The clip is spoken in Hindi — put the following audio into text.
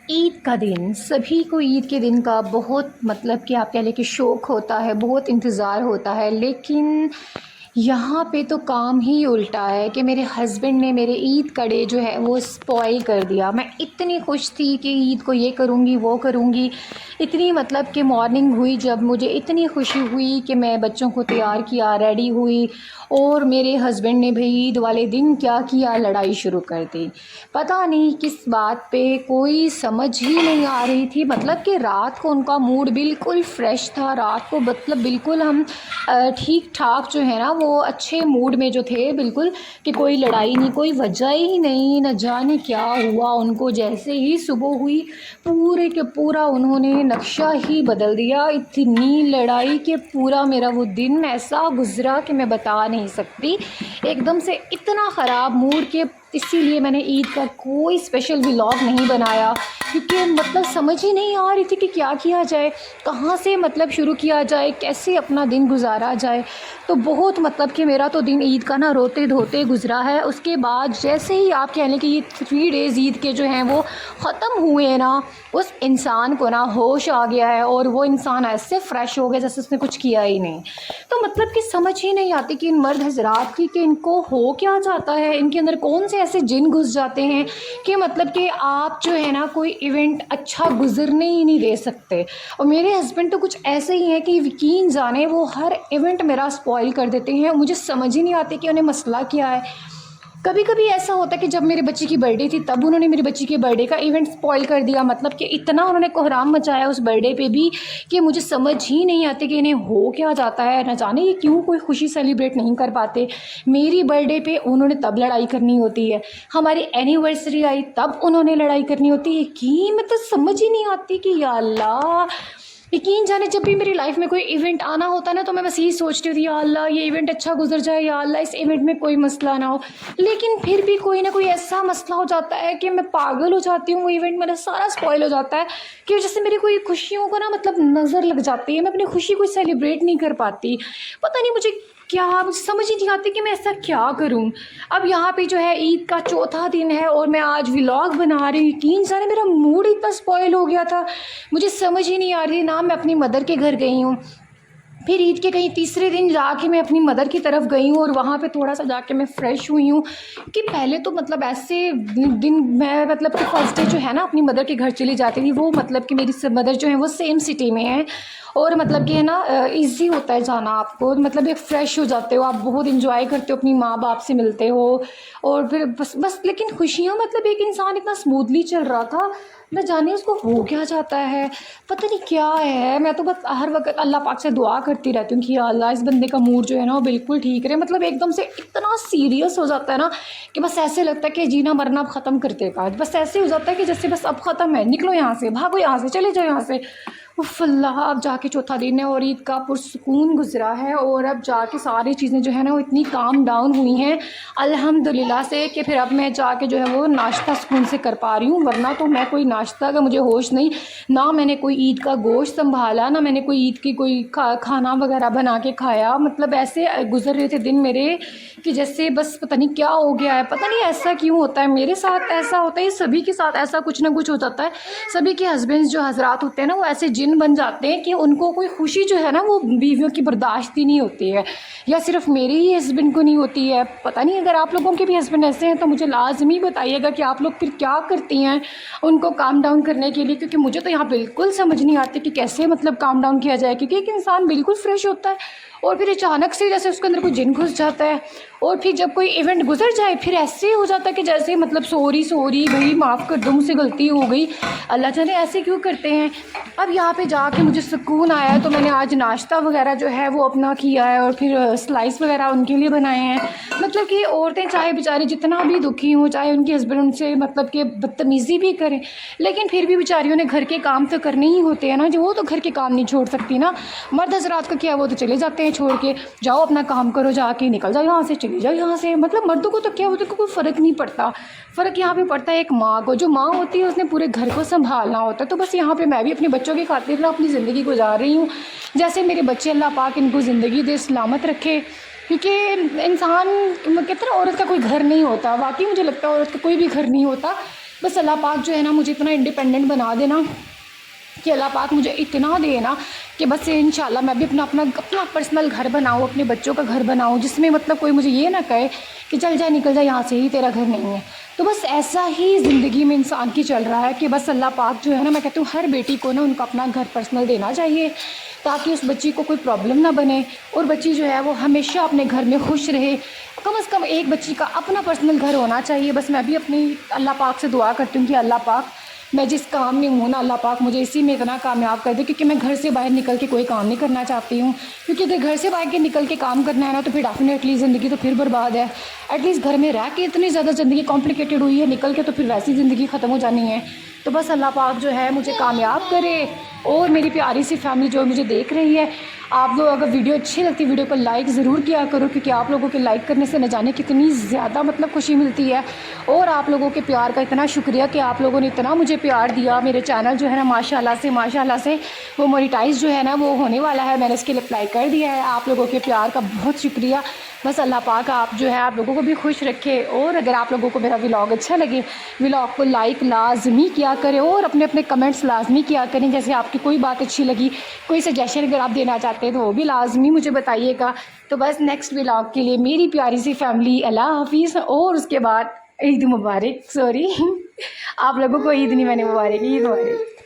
ईद का दिन सभी को ईद के दिन का बहुत मतलब कि आप कह लें कि शौक़ होता है, बहुत इंतज़ार होता है। लेकिन यहाँ पे तो काम ही उल्टा है कि मेरे हस्बैंड ने मेरे ईद का डे जो है वो स्पॉइल कर दिया। मैं इतनी खुश थी कि ईद को ये करूँगी, वो करूँगी। इतनी मतलब कि मॉर्निंग हुई जब मुझे इतनी खुशी हुई कि मैं बच्चों को तैयार किया, रेडी हुई और मेरे हस्बैंड ने भाई ईद वाले दिन क्या किया, लड़ाई शुरू कर दी। पता नहीं किस बात पे, कोई समझ ही नहीं आ रही थी। मतलब कि रात को उनका मूड बिल्कुल फ्रेश था, रात को मतलब बिल्कुल हम ठीक ठाक जो है ना वो अच्छे मूड में जो थे बिल्कुल, कि कोई लड़ाई नहीं, कोई वजह ही नहीं, न जाने क्या हुआ उनको। जैसे ही सुबह हुई पूरे के पूरा उन्होंने नक्शा ही बदल दिया। इतनी लड़ाई कि पूरा मेरा वो दिन ऐसा गुजरा कि मैं बता नहीं सकती। एकदम से इतना ख़राब मूड के इसीलिए मैंने ईद का कोई स्पेशल व्लॉग नहीं बनाया, क्योंकि मतलब समझ ही नहीं आ रही थी कि क्या किया जाए, कहाँ से मतलब शुरू किया जाए, कैसे अपना दिन गुजारा जाए। तो बहुत मतलब कि मेरा तो दिन ईद का ना रोते धोते गुजरा है। उसके बाद जैसे ही आप कह लें कि ये 3 डेज़ ईद के जो हैं वो ख़त्म हुए हैं ना, उस इंसान को ना होश आ गया है और वो इंसान ऐसे फ्रेश हो गया जैसे उसने कुछ किया ही नहीं। तो मतलब कि समझ ही नहीं आती कि इन मर्द हज़रात की कि इनको हो क्या जाता है, इनके अंदर कौन से ऐसे जिन घुस जाते हैं कि मतलब कि आप जो है ना कोई इवेंट अच्छा गुजरने ही नहीं दे सकते। और मेरे हस्बैंड तो कुछ ऐसे ही हैं कि यकीन जाने वो हर इवेंट मेरा स्पॉइल कर देते हैं। मुझे समझ ही नहीं आती कि उन्हें मसला क्या है। कभी कभी ऐसा होता है कि जब मेरे बच्चे की बर्थडे थी तब उन्होंने मेरे बच्चे के बर्थडे का इवेंट स्पॉइल कर दिया। मतलब कि इतना उन्होंने कोहराम मचाया उस बर्थडे पे भी कि मुझे समझ ही नहीं आती कि इन्हें हो क्या जाता है। न जाने ये क्यों कोई खुशी सेलिब्रेट नहीं कर पाते। मेरी बर्थडे पे उन्होंने तब लड़ाई करनी होती है, हमारी एनिवर्सरी आई तब उन्होंने लड़ाई करनी होती है। कि मतलब समझ ही नहीं आती कि या अल्लाह, यकीन जाने जब भी मेरी लाइफ में कोई इवेंट आना होता है ना तो मैं बस यही सोचती हूँ, या अल्लाह ये इवेंट अच्छा गुजर जाए, या अल्लाह इस इवेंट में कोई मसला ना हो। लेकिन फिर भी कोई ना कोई ऐसा मसला हो जाता है कि मैं पागल हो जाती हूँ। वो इवेंट मेरा सारा स्पॉइल हो जाता है कि वजह से मेरी कोई खुशियों को ना मतलब नज़र लग जाती है। मैं अपनी खुशी को सेलिब्रेट नहीं कर पाती। पता नहीं मुझे क्या, मुझे समझ ही नहीं आती कि मैं ऐसा क्या करूं। अब यहाँ पे जो है ईद का चौथा दिन है और मैं आज व्लॉग बना रही हूँ। यकीन जाने मेरा मूड इतना स्पॉइल हो गया था, मुझे समझ ही नहीं आ रही। ना मैं अपनी मदर के घर गई हूँ, फिर ईद के कहीं तीसरे दिन जाके मैं अपनी मदर की तरफ गई हूँ और वहाँ पे थोड़ा सा जाके मैं फ़्रेश हुई हूँ। कि पहले तो मतलब ऐसे दिन मैं मतलब कि फर्स्ट डे जो है ना अपनी मदर के घर चली जाती थी। वो मतलब कि मेरी मदर जो है वो सेम सिटी में है और मतलब कि है ना ईज़ी होता है जाना आपको। मतलब एक फ़्रेश हो जाते हो आप, बहुत इंजॉय करते हो, अपनी माँ बाप से मिलते हो और फिर बस लेकिन खुशियाँ मतलब एक इंसान इतना स्मूथली चल रहा था, न जाने उसको हो क्या जाता है, पता नहीं क्या है। मैं तो बस हर वक्त अल्लाह पाक से दुआ करती रहती हूँ कि या अल्लाह इस बंदे का मूड जो है ना वो बिल्कुल ठीक रहे। मतलब एकदम से इतना सीरियस हो जाता है ना कि बस ऐसे लगता है कि जीना मरना अब ख़त्म कर देगा। बस ऐसे हो जाता है कि जैसे बस अब ख़त्म है, निकलो यहाँ से, भागो यहाँ से, चले जाओ यहाँ से। उफ़ अल्लाह, अब जाके चौथा दिन है और ईद का पुरसुकून गुजरा है और अब जाके सारी चीज़ें जो है ना वो इतनी काम डाउन हुई हैं अल्हम्दुलिल्लाह से कि फिर अब मैं जाके जो है वो नाश्ता सुकून से कर पा रही हूँ। वरना तो मैं कोई नाश्ता का मुझे होश नहीं, ना मैंने कोई ईद का गोश्त संभाला, ना मैंने कोई ईद की कोई खाना वगैरह बना के खाया। मतलब ऐसे गुजर रहे थे दिन मेरे कि जैसे बस पता नहीं क्या हो गया है, पता नहीं ऐसा क्यों होता है, मेरे साथ ऐसा होता है, सभी के साथ ऐसा कुछ ना कुछ हो जाता है। सभी के हस्बैंड्स जो हजरात होते हैं ना वो ऐसे जिन बन जाते हैं कि उनको कोई खुशी जो है ना वो बीवियों की बर्दाश्त ही नहीं होती है, या सिर्फ मेरे ही हस्बैंड को नहीं होती है। पता नहीं अगर आप लोगों के भी हस्बैंड ऐसे हैं तो मुझे लाजमी बताइएगा कि आप लोग फिर क्या करती हैं उनको काम डाउन करने के लिए, क्योंकि मुझे तो यहाँ बिल्कुल समझ नहीं आती कि कैसे मतलब काम डाउन किया जाए। क्योंकि एक इंसान बिल्कुल फ्रेश होता है और फिर अचानक से जैसे उसके अंदर कोई जिन घुस जाता है और फिर जब कोई इवेंट गुजर जाए फिर ऐसे हो जाता है कि जैसे मतलब सॉरी भाई माफ़ कर दो, मुझसे गलती हो गई, अल्लाह जाने ऐसे क्यों करते हैं। अब यहाँ पे जाके मुझे सुकून आया है तो मैंने आज नाश्ता वगैरह जो है वो अपना किया है और फिर स्लाइस वगैरह उनके लिए बनाए हैं। मतलब कि औरतें चाहे बेचारी जितना भी दुखी हों, चाहे उनके हस्बैंड उनसे मतलब कि बदतमीज़ी भी करें, लेकिन फिर भी बेचारियों ने घर के काम तो करने ही होते हैं ना। जो वो तो घर के काम नहीं छोड़ सकती ना। मर्द हजरात का क्या, वो तो चले जाते हैं छोड़ के, जाओ अपना काम करो, जाके निकल जाओ यहाँ से, चले जाओ यहाँ से। मतलब मर्दों को तो क्या होता है, कोई फ़र्क नहीं पड़ता। फ़र्क यहाँ पे पड़ता है एक माँ को, जो माँ होती है उसने पूरे घर को संभालना होता है। तो बस यहाँ पे मैं भी अपने बच्चों की खातिर ना अपनी ज़िंदगी गुजार रही हूँ। जैसे मेरे बच्चे अल्लाह पाक इनको ज़िंदगी दे, सलामत रखे। क्योंकि इंसान कहते हैं ना औरत का कोई घर नहीं होता, वाकई मुझे लगता है औरत का कोई भी घर नहीं होता। बस अल्लाह पाक जो है ना मुझे इतना इंडिपेंडेंट बना देना कि अल्लाह पाक मुझे इतना दे ना कि बस इंशाल्लाह मैं भी अपना पर्सनल घर बनाऊँ, अपने बच्चों का घर बनाऊँ, जिसमें मतलब कोई मुझे ये ना कहे कि चल जा निकल जा यहाँ से, ही तेरा घर नहीं है। तो बस ऐसा ही ज़िंदगी में इंसान की चल रहा है कि बस अल्लाह पाक जो है ना, मैं कहती हूँ हर बेटी को ना उनका अपना घर पर्सनल देना चाहिए, ताकि उस बच्ची को कोई प्रॉब्लम ना बने और बच्ची जो है वो हमेशा अपने घर में खुश रहे। कम से कम एक बच्ची का अपना पर्सनल घर होना चाहिए। बस मैं भी अपनी अल्लाह पाक से दुआ करती हूँ कि अल्लाह पाक मैं जिस काम में हूँ ना, अल्लाह पाक मुझे इसी में इतना कामयाब कर दे, क्योंकि मैं घर से बाहर निकल के कोई काम नहीं करना चाहती हूँ। क्योंकि अगर घर से बाहर के निकल के काम करना है ना, तो फिर डेफिनेटली ज़िंदगी तो फिर बर्बाद है। एटलीस्ट घर में रह के इतनी ज़्यादा ज़िंदगी कॉम्प्लिकेटेड हुई है, निकल के तो फिर वैसी ज़िंदगी ख़त्म हो जानी है। तो बस अल्लाह पाक जो है मुझे कामयाब करे। और मेरी प्यारी सी फैमिली जो मुझे देख रही है, आप लोग अगर वीडियो अच्छी लगती है, वीडियो को लाइक ज़रूर किया करो, क्योंकि आप लोगों के लाइक करने से न जाने कितनी ज़्यादा मतलब खुशी मिलती है। और आप लोगों के प्यार का इतना शुक्रिया कि आप लोगों ने इतना मुझे प्यार दिया। मेरे चैनल जो है ना माशाल्लाह से वो मोनेटाइज जो है ना वो होने वाला है, मैंने इसके लिए अप्लाई कर दिया है। आप लोगों के प्यार का बहुत शुक्रिया। बस अल्लाह पाक आप जो है आप लोगों को भी खुश रखे। और अगर आप लोगों को मेरा व्लॉग अच्छा लगे, व्लॉग को लाइक लाजमी किया करें और अपने अपने कमेंट्स लाजमी किया करें। जैसे आपकी कोई बात अच्छी लगी, कोई सजेशन अगर आप देना चाहते हैं तो वो भी लाजमी मुझे बताइएगा। तो बस नेक्स्ट व्लॉग के लिए मेरी प्यारी सी फैमिली अल्लाह हाफिज़। और उसके बाद ईद मुबारक। सॉरी आप लोगों को ईद नहीं, मैंने मुबारक, ईद मुबारक।